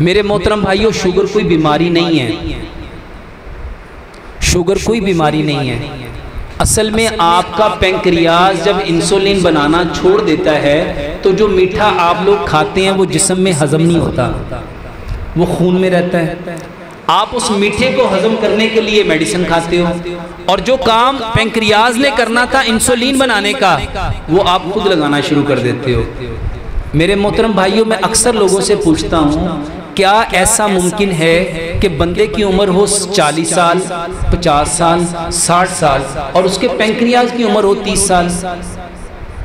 मेरे मोहतरम भाइयों, शुगर कोई बीमारी नहीं है, शुगर कोई बीमारी नहीं है। असल में आपका पैंक्रियाज जब इंसुलिन बनाना छोड़ देता है तो जो मीठा आप लोग खाते हैं वो जिस्म में हजम नहीं होता, वो खून में रहता है। आप उस मीठे को हजम करने के लिए मेडिसिन खाते हो, और जो काम पैंक्रियाज ने करना था इंसुलिन बनाने का, वो आप खुद लगाना शुरू कर देते हो। मेरे मोहतरम भाइयों, मैं अक्सर लोगों से पूछता हूँ, क्या ऐसा मुमकिन है कि बंदे की उम्र हो 40 साल, 50 साल, 60 साल और उसके पैंक्रियाज की उम्र हो 30 साल?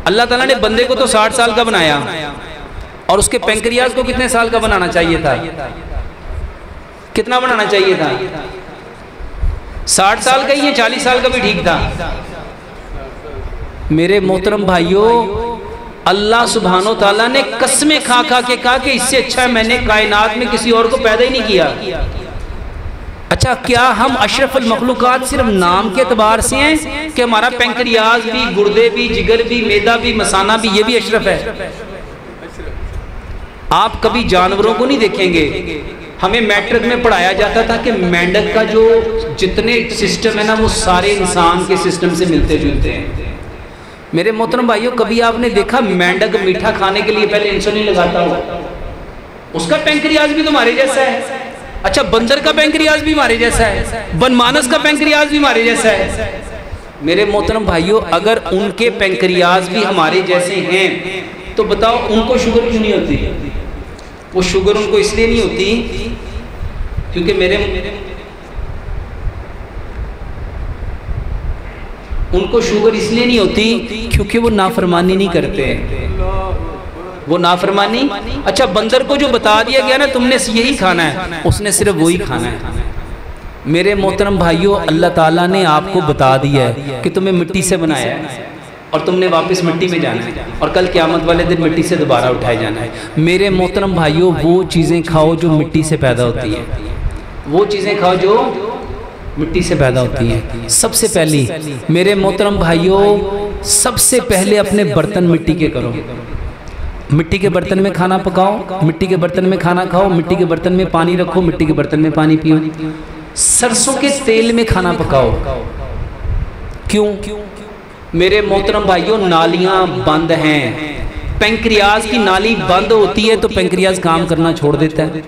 अल्लाह ताला ने बंदे को तो 60 साल का बनाया, और उसके पैंक्रियाज को कितने साल का बनाना चाहिए था? कितना बनाना चाहिए था? 60 साल का ही है, 40 साल का भी ठीक था। मेरे मोहतरम भाइयों, अल्लाह सुब्हानो ताला ने कसमें खा खा के कहा कि इससे अच्छा मैंने कायनात में किसी और को पैदा ही नहीं किया। अच्छा, क्या हम अशरफुल मखलूकात सिर्फ नाम के एतबार से हैं कि हमारा पैंक्रियाज भी, गुर्दे भी, जिगर भी, मैदा भी, मसाना भी, ये भी अशरफ है? आप कभी जानवरों को नहीं देखेंगे। हमें मैट्रिक में पढ़ाया जाता था कि मेंढक का जो जितने सिस्टम है ना, वो सारे इंसान के सिस्टम से मिलते जुलते हैं। मेरे मोहतरम भाइयों, कभी आपने देखा मेंढक मीठा खाने के लिए पहले इंसुलिन लगाता हो? उसका पैंक्रियाज भी तुम्हारे जैसा है। अच्छा, बंदर का पैंक्रियाज भी हमारे जैसा है, बनमानस का पैंक्रियाज भी हमारे जैसा है। मेरे मोहतरम भाइयों, अगर उनके पैंक्रियाज भी हमारे जैसे हैं तो बताओ उनको शुगर क्यों नहीं होती? वो शुगर उनको इसलिए नहीं होती क्योंकि उनको शुगर इसलिए नहीं होती क्योंकि वो नाफरमानी नहीं करते हैं। वो नाफरमानी, अच्छा बंदर को जो बता दिया गया ना तुमने यही खाना है, उसने सिर्फ वही खाना है। मेरे मोहतरम भाइयों, अल्लाह ताला ने आपको बता दिया है कि तुम्हें मिट्टी से बनाया है और तुमने वापस मिट्टी में जाना है, और कल क़यामत वाले दिन मिट्टी से दोबारा उठाए जाना है। मेरे मोहतरम भाइयों, वो चीज़ें खाओ जो मिट्टी से पैदा होती है, वो चीज़ें खाओ जो मिट्टी से पैदा होती हैं। सबसे पहली मेरे मोहतरम भाइयों, सबसे पहले अपने बर्तन मिट्टी के करो। मिट्टी के बर्तन में खाना पकाओ, मिट्टी के बर्तन में खाना खाओ, मिट्टी के बर्तन में पानी रखो, मिट्टी के बर्तन में पानी पियो। सरसों के तेल में खाना पकाओ। क्यों? मेरे मोहतरम भाइयों, नालियां बंद हैं। पैंक्रियाज की नाली बंद होती है तो पैंक्रियाज काम करना छोड़ देता है।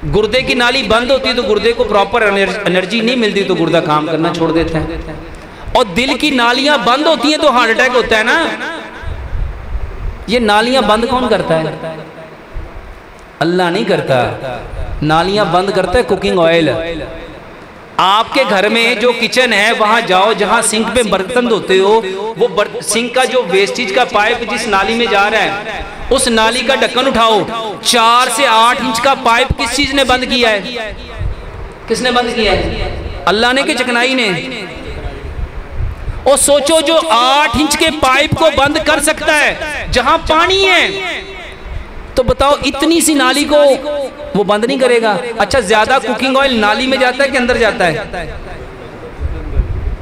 गुर्दे की नाली बंद होती है तो गुर्दे को प्रॉपर एनर्जी नहीं मिलती तो गुर्दा काम करना छोड़ देता है। और दिल की नालियां बंद होती हैं तो हार्ट अटैक होता है ना। ये नालियां बंद कौन करता है? अल्लाह नहीं करता। नालियां बंद करता है कुकिंग ऑयल। आपके घर में जो किचन है वहां जाओ, जहां सिंक पे बर्तन धोते हो, वो सिंक का जो वेस्टेज का पाइप जिस नाली में जा रहा है, उस नाली का ढक्कन उठाओ। 4 से 8 इंच का पाइप किस चीज ने बंद किया है? किसने बंद किया है? अल्लाह ने कि चकनाई ने? और सोचो, जो 8 इंच के पाइप को बंद कर सकता है जहां पानी है, तो बताओ इतनी सी नाली को वो बंद नहीं करेगा? अच्छा, ज्यादा कुकिंग ऑयल नाली में जाता है कि अंदर जाता है?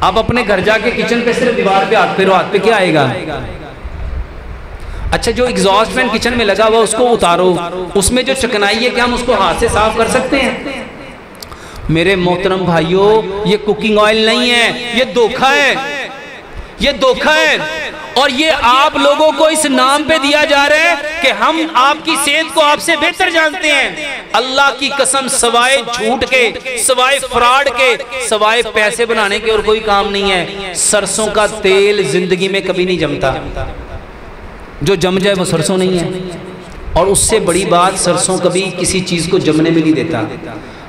आप अपने घर जाके किचन पे सिर्फ दीवार पे हाथ फेरो, हाथ पे क्या आएगा? अच्छा, जो एग्जॉस्ट फैन किचन में लगा हुआ उसको उतारो, उसमें जो चिकनाई है क्या हम उसको हाथ से साफ कर सकते हैं? मेरे मोहतरम भाइयों, ये कुकिंग ऑयल नहीं है, ये धोखा है, ये धोखा है। और ये आप लोगों को इस नाम पे दिया जा रहा है कि हम आपकी सेहत को आपसे बेहतर जानते हैं। अल्लाह की कसम, सवाए झूठ के, सवाए फ्रॉड के, सवाए पैसे बनाने के और कोई काम नहीं है। सरसों का तेल जिंदगी में कभी नहीं जमता। जो जम जाए वो सरसों नहीं है। और उससे बड़ी बात, सरसों कभी किसी चीज को जमने में नहीं देता।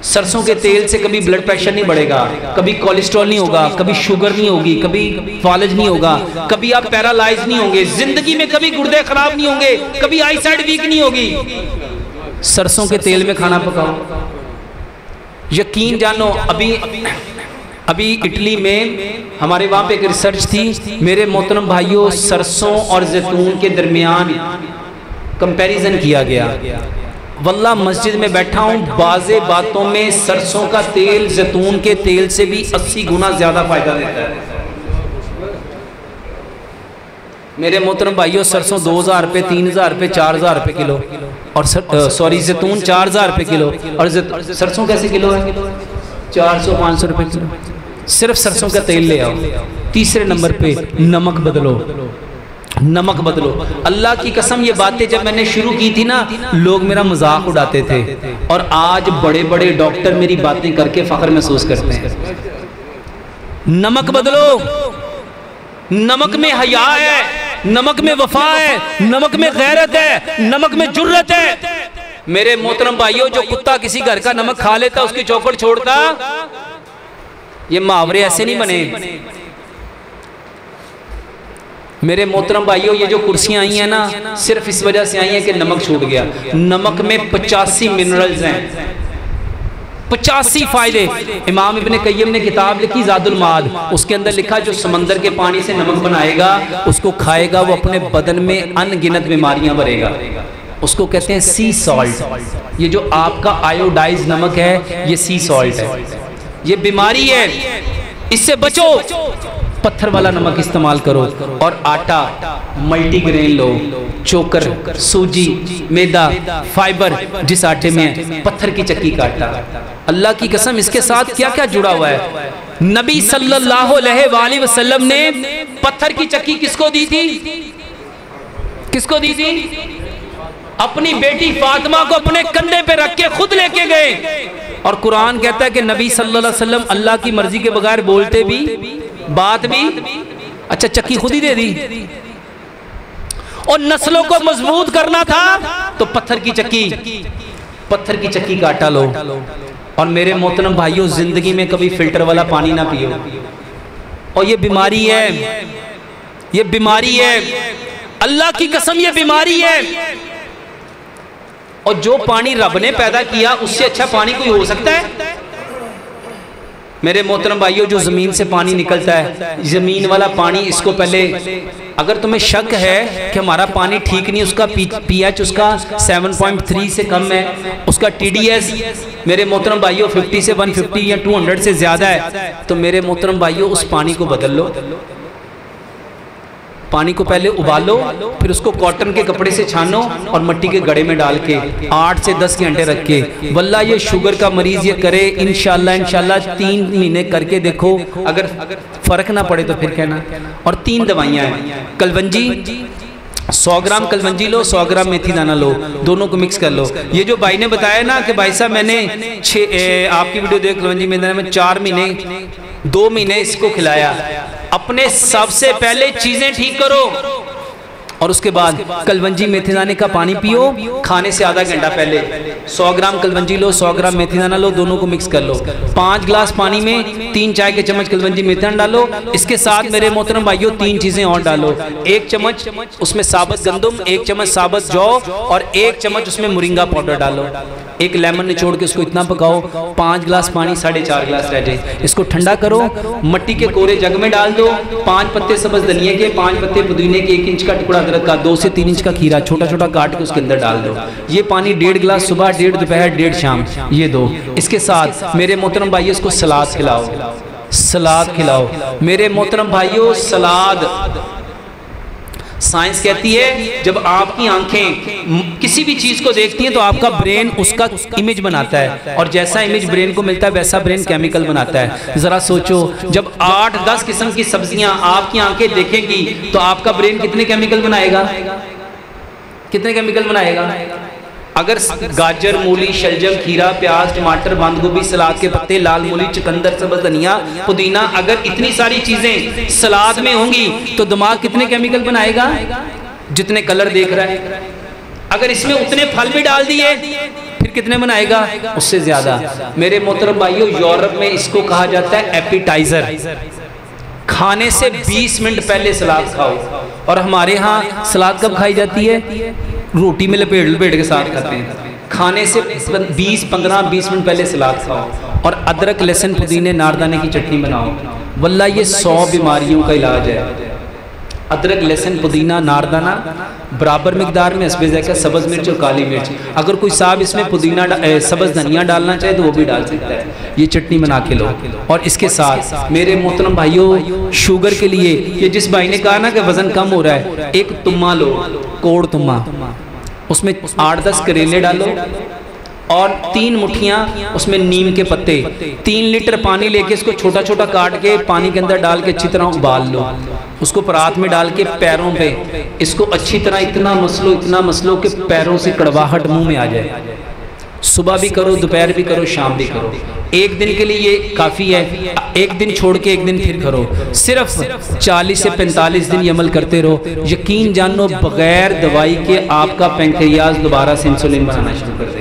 सरसों के तेल से कभी ब्लड प्रेशर नहीं बढ़ेगा, कभी कोलेस्ट्रॉल नहीं होगा, कभी शुगर नहीं होगी, कभी फालज नहीं होगा, कभी आप पैरालाइज नहीं होंगे, जिंदगी में कभी गुर्दे खराब नहीं होंगे, कभी आई साइड वीक नहीं होगी। सरसों के तेल में खाना पकाओ। यकीन जानो, अभी इटली में हमारे वहाँ पे एक रिसर्च थी। मेरे मोहतरम भाइयों, सरसों और जैतून के दरमियान कंपैरिजन किया गया। वल्लाह मस्जिद में बैठा हूँ, बाज़े बातों में सरसों का तेल जैतून के तेल से भी 80 गुना ज़्यादा फायदा देता है। मेरे मोहतरम भाइयों, सरसों 2000 रुपये, 3000 रुपये, 4000 रुपये किलो, और सॉरी जैतून 4000 रुपये किलो, और सरसों कैसे किलो है? 400-500 रुपये किलो। सिर्फ सरसों का तेल ले आओ। तीसरे नंबर पे नमक बदलो, नमक बदलो। अल्लाह की कसम, ये बातें जब मैंने शुरू की थी ना, लोग मेरा मजाक उड़ाते थे, और आज बड़े बड़े डॉक्टर मेरी बातें करके फख्र महसूस करते हैं। नमक बदलो। नमक में हया है, नमक में वफा है, नमक में गैरत है, नमक में जुर्रत है। मेरे मोहतरम भाइयों, जो कुत्ता किसी घर का नमक खा लेता, उसकी चौखट छोड़ता, ये मुहावरे ऐसे नहीं बने। मेरे मोहतरम भाइयों, ये जो कुर्सियां आई हैं ना, सिर्फ इस वजह से आई हैं कि नमक छूट गया। नमक में 85 मिनरल्स हैं, 85 फायदे। इमाम इब्ने कय्यम ने किताब लिखी ज़ादुल माद, उसके अंदर लिखा जो समंदर के पानी से नमक बनाएगा, उसको खाएगा, वो अपने बदन में अनगिनत बीमारियां भरेगा। उसको कहते हैं सी सॉल्ट। ये जो आपका आयोडाइज नमक है, ये सी सॉल्ट है, ये बीमारी है, इससे बचो। पत्थर वाला नमक इस्तेमाल करो। और आटा मल्टीग्रेन लो, चोकर, सूजी, मैदा, फाइबर जिस आटे में, पत्थर की चक्की का आटा। अल्लाह की कसम, इसके साथ क्या क्या जुड़ा हुआ है। नबी सल्लल्लाहु अलैहि वसल्लम ने पत्थर की चक्की किसको दी थी? किसको दी थी? अपनी बेटी फातिमा को अपने कंधे पे रख के खुद लेके गए। और कुरान कहता है कि नबी सल्लल्लाहु अलैहि वसल्लम अल्लाह की मर्जी के बगैर बोलते भी, बात भी। अच्छा, चक्की खुद ही दे दी। और नस्लों को मजबूत करना था तो पत्थर की चक्की, पत्थर की चक्की का आटा लो। और मेरे मोहतरम भाइयों, जिंदगी में कभी फिल्टर वाला पानी ना पियो। और ये बीमारी है, ये बीमारी है, अल्लाह की कसम ये बीमारी है। और जो पानी रब ने पैदा किया, उससे अच्छा पानी कोई हो सकता है? मेरे मोहतरम भाइयों, जो ज़मीन से पानी निकलता है, ज़मीन वाला पानी, इसको पहले, अगर तुम्हें शक है कि हमारा पानी ठीक नहीं, उसका पीएच उसका 7.3 से कम है, उसका टीडीएस मेरे मोहतरम भाइयों 50 से 150 या 200 से ज़्यादा है, तो मेरे मोहतरम भाइयों उस पानी को बदल लो। पानी को पहले उबालो, फिर उसको कॉटन के कपड़े से छानो और मिट्टी के गड़े में डाल के 8 से 10 घंटे रख के, वल्लाह ये शुगर का मरीज ये करे, इंशाल्लाह 3 महीने करके देखो, अगर फर्क ना पड़े तो फिर कहना। और 3 दवाइयाँ हैं। कलवंजी 100 ग्राम कलवंजी लो, 100 ग्राम मेथी दाना लो, दोनों को मिक्स कर लो। ये जो भाई ने बताया ना कि भाई साहब मैंने आपकी वीडियो देख, कलवंजी मेथी दाना में 4 महीने 2 महीने इसको खिलाया। अपने सबसे पहले चीजें ठीक करो और उसके बाद कलवंजी मेथी दाने का पानी पियो। खाने से आधा घंटा पहले 100 ग्राम कलवंजी लो, 100 ग्राम मेथी दाना लो, दोनों को मिक्स कर लो। 5 गिलास पानी में 3 चाय के चम्मच कलवंजी मेथी दाना डालो। इसके साथ मेरे मोहतरम भाइयों 3 चीजें और डालो। 1 चम्मच उसमें साबुत गंदम, 1 चम्मच साबुत जौ और 1 चम्मच उसमें मोरिंगा पाउडर डालो। 1 लेमन निचोड़ के उसको इतना पकाओ, 5 गिलास पानी 4.5 गिलास रह जाए। इसको ठंडा करो, मिट्टी के कोरे जग में डाल दो। 5 पत्ते सब्ज धनिया के, 5 पत्ते पुदीने के, 1 इंच का टुकड़ा अदरक का, 2 से 3 इंच का खीरा छोटा छोटा काट के उसके अंदर डाल दो। ये पानी 1.5 गिलास सुबह, 1.5 दोपहर, 1.5 शाम, ये दो। इसके साथ मेरे मोहतरम भाइयों इसको सलाद खिलाओ, सलाद खिलाओ। मेरे मोहतरम भाइयों, सलाद, साइंस कहती है जब आपकी आंखें किसी भी चीज को देखती हैं तो आपका ब्रेन उसका इमेज बनाता है, और जैसा इमेज ब्रेन को मिलता है वैसा ब्रेन केमिकल बनाता है। जरा सोचो, जब 8-10 किस्म की सब्जियां आपकी आंखें देखेंगी तो आपका ब्रेन कितने केमिकल बनाएगा? कितने केमिकल बनाएगा? अगर गाजर, मूली, शलजम, खीरा, प्याज, टमाटर, बंद गोभी, सलाद के पत्ते, लाल मूली, चुकंदर, सब्ज धनिया, पुदीना, अगर इतनी सारी चीजें सलाद में होंगी तो दिमाग कितने केमिकल बनाएगा? जितने कलर देख रहा है। अगर इसमें उतने फल भी डाल दिए फिर कितने बनाएगा? उससे ज्यादा। मेरे मोहतरम भाइयों, यूरोप में इसको कहा जाता है एपिटाइजर। खाने से 20 मिनट पहले सलाद खाओ। और हमारे यहाँ सलाद कब खाई जाती है? रोटी में लपेट लपेट के साथ खाते हैं। खाने से 15-20 मिनट पहले सलाद खाओ और अदरक, लहसुन, पुदीने, नारदाने की चटनी बनाओ। वल्लाह ये 100 बीमारियों का इलाज है। अदरक, लहसुन, पुदीना, नारदाना बराबर मिकदार में, हस्बे ज़ायका सब्ज़ मिर्च और काली मिर्च। अगर कोई साहब इसमें पुदीना सब्ज़ धनिया डालना चाहे तो वो भी डाल सकता है। ये चटनी बना के लो। और इसके साथ मेरे मोहतरम भाइयों, शुगर के लिए, ये जिस भाई ने कहा ना कि वज़न कम हो रहा है, एक तुम्मा लो, कोड़ तुम्मा, उसमें 8-10 करेले डालो और 3 मुट्ठियाँ उसमें नीम के पत्ते, 3 लीटर पानी लेके इसको छोटा छोटा काट के पानी के अंदर डाल के अच्छी तरह उबाल लो। उसको परात में डाल के पैरों पे इसको अच्छी तरह इतना मसलो कि पैरों से कड़वाहट मुंह में आ जाए। सुबह भी करो, दोपहर भी करो, शाम भी करो। एक दिन के लिए ये काफ़ी है, एक दिन छोड़ के एक दिन फिर करो। सिर्फ 40 से 45 दिन ये अमल करते रहो। यकीन जानो, बगैर दवाई के आपका पैंक्रियाज दोबारा से इंसुलिन बनाना शुरू कर